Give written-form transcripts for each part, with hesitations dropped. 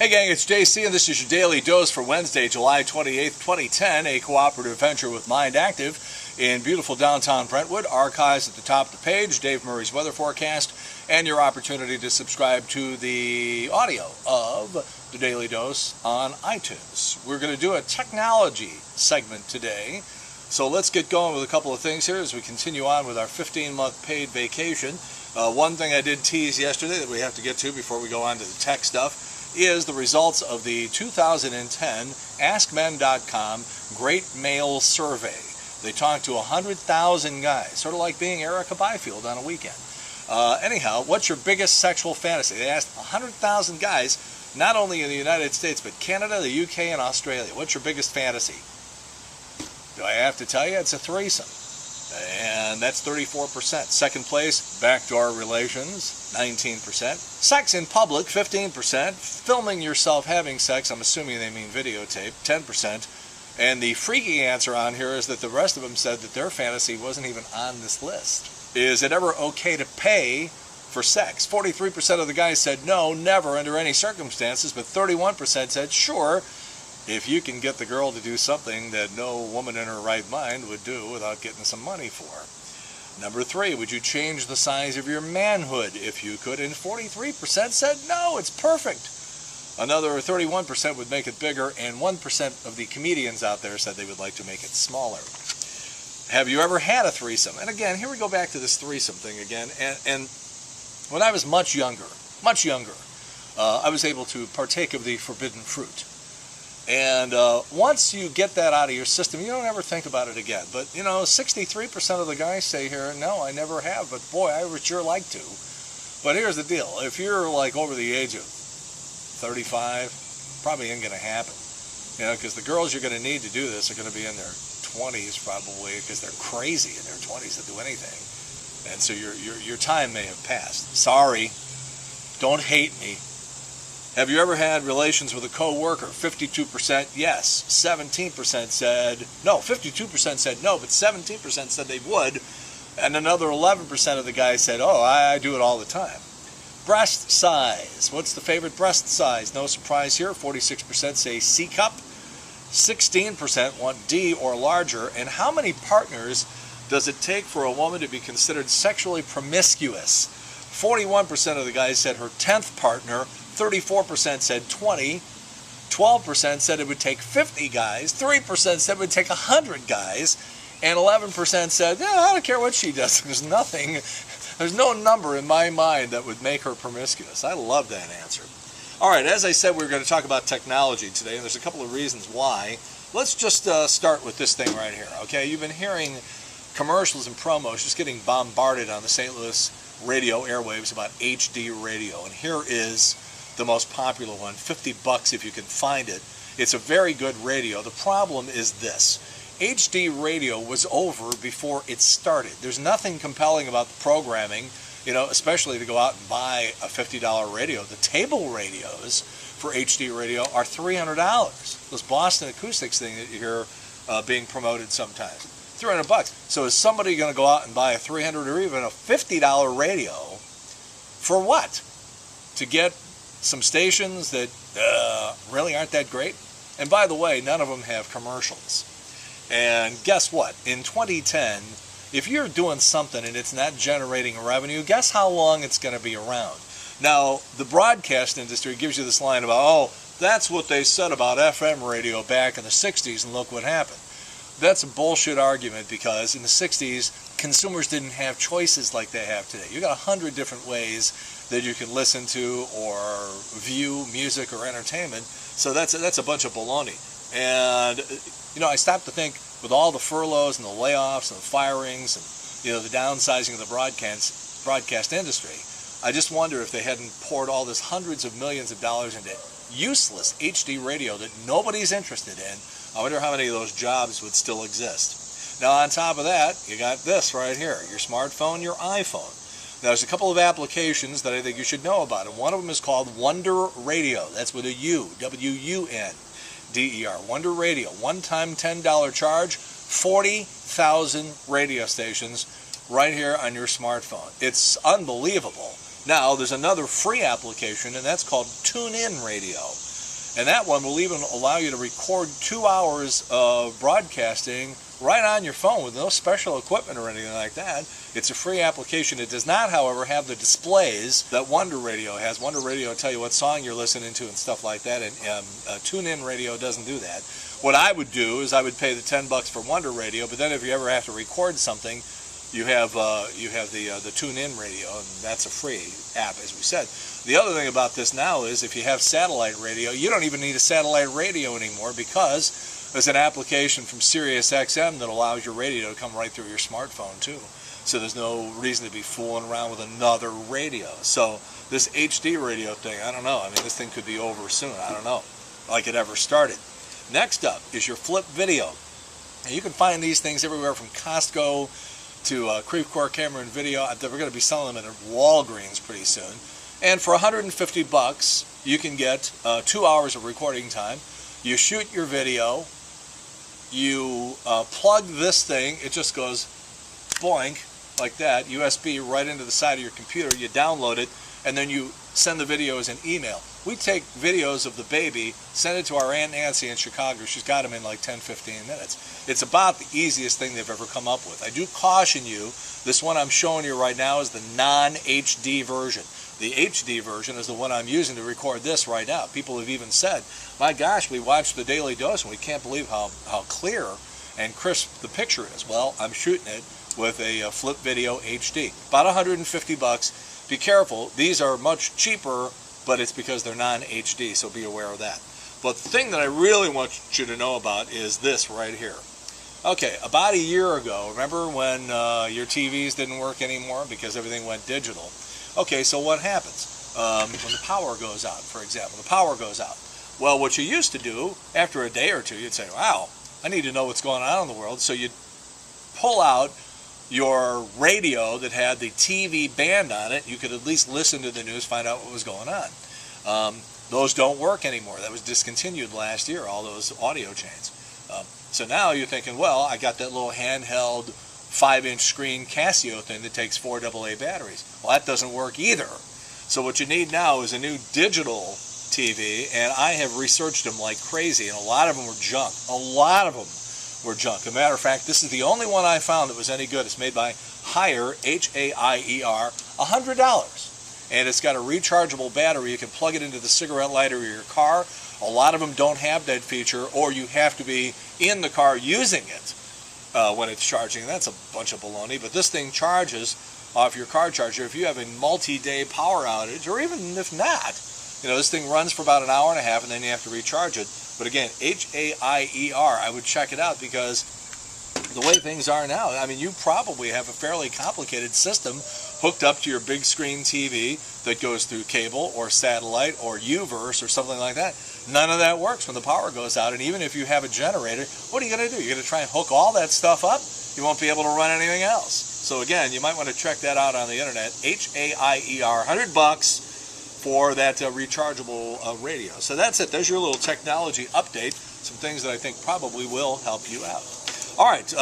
Hey gang, it's JC and this is your Daily Dose for Wednesday, July 28th, 2010, a cooperative venture with Mind Active in beautiful downtown Brentwood. Archives at the top of the page, Dave Murray's weather forecast, and your opportunity to subscribe to the audio of the Daily Dose on iTunes. We're going to do a technology segment today, so let's get going with a couple of things here as we continue on with our 15-month paid vacation. One thing I did tease yesterday that we have to get to before we go on to the tech stuff is the results of the 2010 AskMen.com Great Male Survey. They talked to 100,000 guys, sort of like being Erica Byfield on a weekend. Anyhow, what's your biggest sexual fantasy? They asked 100,000 guys, not only in the United States, but Canada, the UK, and Australia. What's your biggest fantasy? Do I have to tell you? It's a threesome. And that's 34%. Second place, backdoor relations, 19%. Sex in public, 15%. Filming yourself having sex, I'm assuming they mean videotape, 10%. And the freaky answer on here is that the rest of them said that their fantasy wasn't even on this list. Is it ever okay to pay for sex? 43% of the guys said no, never under any circumstances, but 31% said sure, if you can get the girl to do something that no woman in her right mind would do without getting some money for. Number 3, would you change the size of your manhood if you could? And 43% said no, it's perfect. Another 31% would make it bigger, and 1% of the comedians out there said they would like to make it smaller. Have you ever had a threesome? And again, here we go back to this threesome thing again. And when I was much younger, I was able to partake of the forbidden fruit. And once you get that out of your system, you don't ever think about it again. But, 63% of the guys say here, no, I never have, but boy, I would sure like to. But here's the deal. If you're like over the age of 35, probably ain't going to happen. Because the girls you're going to need to do this are going to be in their 20s probably, because they're crazy in their 20s to do anything. And so your time may have passed. Sorry. Don't hate me. Have you ever had relations with a coworker? 52% yes, 17% said no, 52% said no, but 17% said they would, and another 11% of the guys said, oh, I do it all the time. Breast size. What's the favorite breast size? No surprise here, 46% say C cup, 16% want D or larger, and how many partners does it take for a woman to be considered sexually promiscuous? 41% of the guys said her 10th partner, 34% said 20, 12% said it would take 50 guys, 3% said it would take 100 guys, and 11% said, yeah, I don't care what she does. There's no number in my mind that would make her promiscuous. I love that answer. All right, as I said, we're going to talk about technology today, and there's a couple of reasons why. Let's just start with this thing right here, okay? You've been hearing commercials and promos just getting bombarded on the St. Louis radio airwaves about HD radio, and here is the most popular one, $50 if you can find it. It's a very good radio. The problem is this. HD radio was over before it started. There's nothing compelling about the programming, especially to go out and buy a $50 radio. The table radios for HD radio are $300. This Boston Acoustics thing that you hear being promoted sometimes, $300. So is somebody going to go out and buy a $300 or even a $50 radio for what? To get some stations that really aren't that great? And by the way, none of them have commercials. And guess what? In 2010, if you're doing something and it's not generating revenue, guess how long it's going to be around? Now, the broadcast industry gives you this line about, oh, that's what they said about FM radio back in the 60s, and look what happened. That's a bullshit argument, because in the 60s, consumers didn't have choices like they have today. You got 100 different ways that you can listen to or view music or entertainment. So that's a bunch of baloney. And I stopped to think, with all the furloughs and the layoffs and the firings and the downsizing of the broadcast industry, I just wonder if they hadn't poured all this hundreds of millions of dollars into useless HD radio that nobody's interested in. I wonder how many of those jobs would still exist. Now, on top of that, you got this right here, your smartphone, your iPhone. Now, there's a couple of applications that I think you should know about, and one of them is called Wonder Radio. That's with a U, W-U-N-D-E-R, Wonder Radio. One-time $10 charge, 40,000 radio stations right here on your smartphone. It's unbelievable. Now, there's another free application, and that's called TuneIn Radio. And that one will even allow you to record 2 hours of broadcasting right on your phone with no special equipment or anything like that. It's a free application. It does not, however, have the displays that Wonder Radio has. Wonder Radio will tell you what song you're listening to and stuff like that, and TuneIn Radio doesn't do that. What I would do is I would pay the $10 for Wonder Radio, but then if you ever have to record something, you have the TuneIn Radio, and that's a free app, as we said. The other thing about this now is if you have satellite radio, you don't even need a satellite radio anymore, because there's an application from SiriusXM that allows your radio to come right through your smartphone too. So there's no reason to be fooling around with another radio. So this HD radio thing, I don't know. I mean, this thing could be over soon. I don't know, like it ever started. Next up is your flip video. Now, you can find these things everywhere from Costco to Creve Coeur Camera and Video. We're going to be selling them at Walgreens pretty soon. And for $150, you can get 2 hours of recording time. You shoot your video. You plug this thing. It just goes boink like that, USB right into the side of your computer. You download it, and then you send the video as an email. We take videos of the baby, send it to our Aunt Nancy in Chicago. She's got them in like 10-15 minutes. It's about the easiest thing they've ever come up with. I do caution you, this one I'm showing you right now is the non-HD version. The HD version is the one I'm using to record this right now. People have even said, my gosh, we watched the Daily Dose and we can't believe how clear and crisp the picture is. Well, I'm shooting it with a Flip Video HD. About $150. Be careful, these are much cheaper, but it's because they're non-HD, so be aware of that. But the thing that I really want you to know about is this right here. Okay, about a year ago, remember when your TVs didn't work anymore because everything went digital? Okay, so what happens? When the power goes out, for example, the power goes out. Well, what you used to do, after a day or two, you'd say, wow, I need to know what's going on in the world. So you'd pull out your radio that had the TV band on it. You could at least listen to the news, find out what was going on. Those don't work anymore. That was discontinued last year, all those audio chains. So now you're thinking, well, I got that little handheld 5-inch screen Casio thing that takes 4 AA batteries. Well, that doesn't work either. So what you need now is a new digital TV, and I have researched them like crazy, and a lot of them were junk. A lot of them were junk. As a matter of fact, this is the only one I found that was any good. It's made by Haier, H-A-I-E-R, $100. And it's got a rechargeable battery. You can plug it into the cigarette lighter of your car. A lot of them don't have that feature, or you have to be in the car using it when it's charging. That's a bunch of baloney, but this thing charges off your car charger. If you have a multi-day power outage, or even if not, you know, this thing runs for about an hour and a half, and then you have to recharge it. But again, H-A-I-E-R, I would check it out, because the way things are now, I mean, you probably have a fairly complicated system hooked up to your big screen TV that goes through cable or satellite or U-verse or something like that. None of that works when the power goes out, and even if you have a generator, what are you going to do? You're going to try and hook all that stuff up? You won't be able to run anything else. So again, you might want to check that out on the internet. H-A-I-E-R, $100 for that rechargeable radio. So that's it. There's your little technology update. Some things that I think probably will help you out. All right,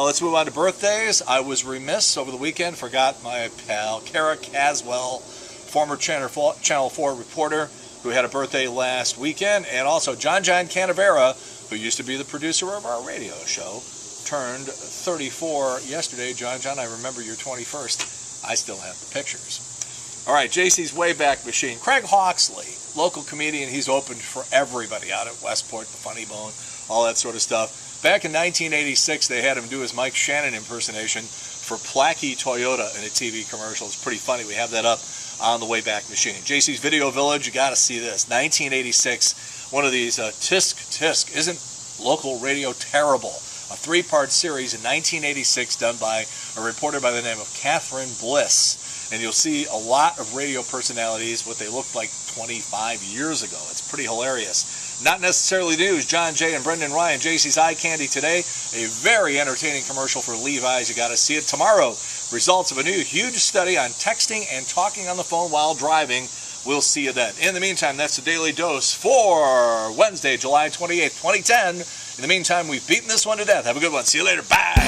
let's move on to birthdays. I was remiss over the weekend, forgot my pal Kara Caswell, former Channel 4 reporter, who had a birthday last weekend, and also John Canavera, who used to be the producer of our radio show, turned 34 yesterday. John, I remember your 21st. I still have the pictures. All right, JC's Wayback Machine. Craig Hawksley, local comedian. He's opened for everybody out at Westport, the Funny Bone, all that sort of stuff. Back in 1986, they had him do his Mike Shannon impersonation for Placky Toyota in a TV commercial. It's pretty funny. We have that up on the Wayback Machine. JC's Video Village, you got to see this. 1986, one of these Tisk. Isn't local radio terrible? A 3-part series in 1986 done by a reporter by the name of Catherine Bliss. And you'll see a lot of radio personalities, what they looked like 25 years ago. It's pretty hilarious. Not necessarily news. John Jay and Brendan Ryan, JC's Eye Candy today. A very entertaining commercial for Levi's. You got to see it tomorrow. Results of a new huge study on texting and talking on the phone while driving. We'll see you then. In the meantime, that's the Daily Dose for Wednesday, July 28th, 2010. In the meantime, we've beaten this one to death. Have a good one. See you later. Bye.